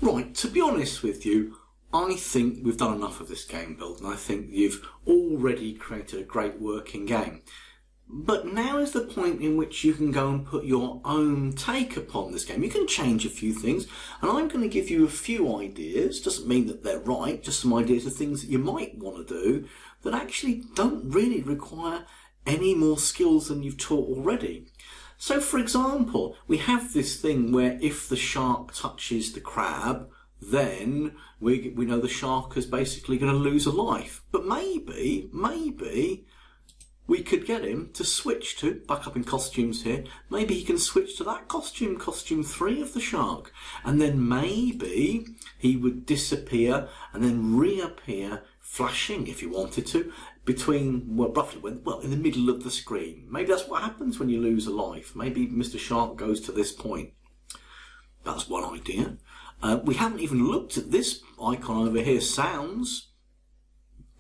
Right, to be honest with you, I think we've done enough of this game build, and I think you've already created a great working game. But now is the point in which you can go and put your own take upon this game. You can change a few things, and I'm going to give you a few ideas. Doesn't mean that they're right, just some ideas of things that you might want to do that actually don't really require any more skills than you've taught already. So, for example, we have this thing where if the shark touches the crab, then we know the shark is basically going to lose a life. But maybe we could get him to switch to, back up in costumes here, maybe he can switch to that costume 3 of the shark. And then maybe he would disappear and then reappear, flashing if you wanted to, between, well, roughly, in the middle of the screen. Maybe that's what happens when you lose a life. Maybe Mr. Shark goes to this point. That's one idea. We haven't even looked at this icon over here, sounds.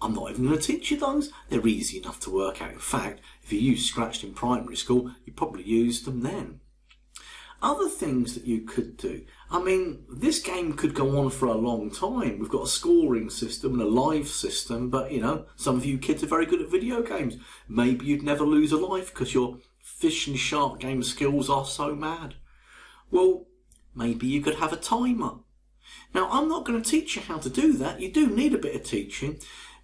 I'm not even going to teach you those. They're easy enough to work out. In fact, if you used Scratch in primary school, you probably used them then. Other things that you could do. I mean, this game could go on for a long time. We've got a scoring system and a live system, but, you know, some of you kids are very good at video games. Maybe you'd never lose a life because your fish and shark game skills are so mad. Well, maybe you could have a timer. Now, I'm not going to teach you how to do that. You do need a bit of teaching.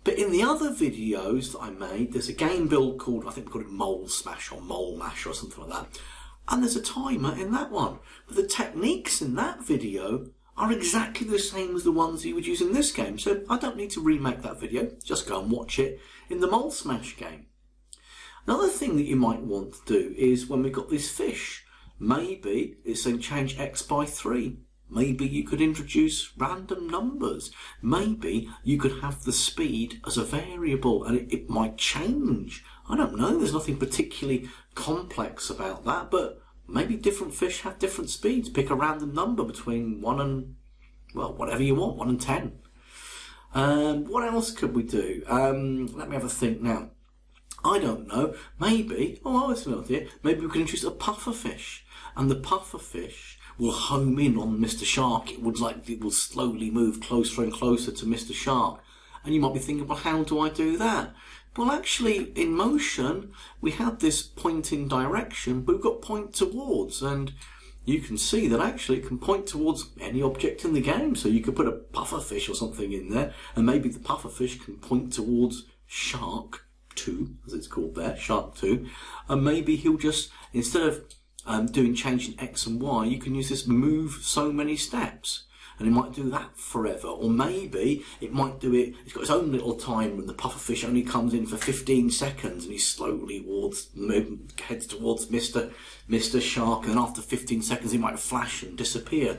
But in the other videos that I made, there's a game build called, I think we call it Mole Smash or Mole Mash or something like that. And there's a timer in that one. But the techniques in that video are exactly the same as the ones you would use in this game. So I don't need to remake that video. Just go and watch it in the Mole Smash game. Another thing that you might want to do is when we've got this fish, maybe it's saying change X by 3. Maybe you could introduce random numbers. Maybe you could have the speed as a variable and it might change. I don't know, there's nothing particularly complex about that, but maybe different fish have different speeds. Pick a random number between 1 and, well, whatever you want, 1 and 10. What else could we do? Let me have a think now. I don't know, maybe, it's an idea, maybe we could introduce a puffer fish. And the puffer fish will home in on Mr. Shark. It will slowly move closer and closer to Mr. Shark. And you might be thinking, well, how do I do that? Well, actually, in motion, we had this pointing direction, but we've got point towards, and you can see that actually it can point towards any object in the game. So you could put a puffer fish or something in there, and maybe the puffer fish can point towards Shark 2, as it's called there, Shark 2, and maybe he'll just, instead of doing changing X and Y, you can use this move so many steps, and it might do that forever. Or maybe it might do it, it's got its own little timer and the pufferfish only comes in for 15 seconds and he slowly heads towards Mr. Shark, and then after 15 seconds he might flash and disappear.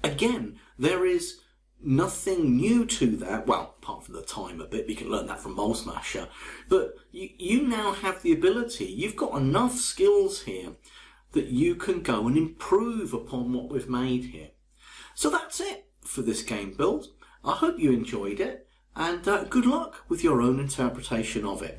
Again, there is nothing new to that, well, apart from the timer bit, you can learn that from Mole Smasher, but you now have the ability, you've got enough skills here that you can go and improve upon what we've made here. So that's it for this game build. I hope you enjoyed it, and good luck with your own interpretation of it.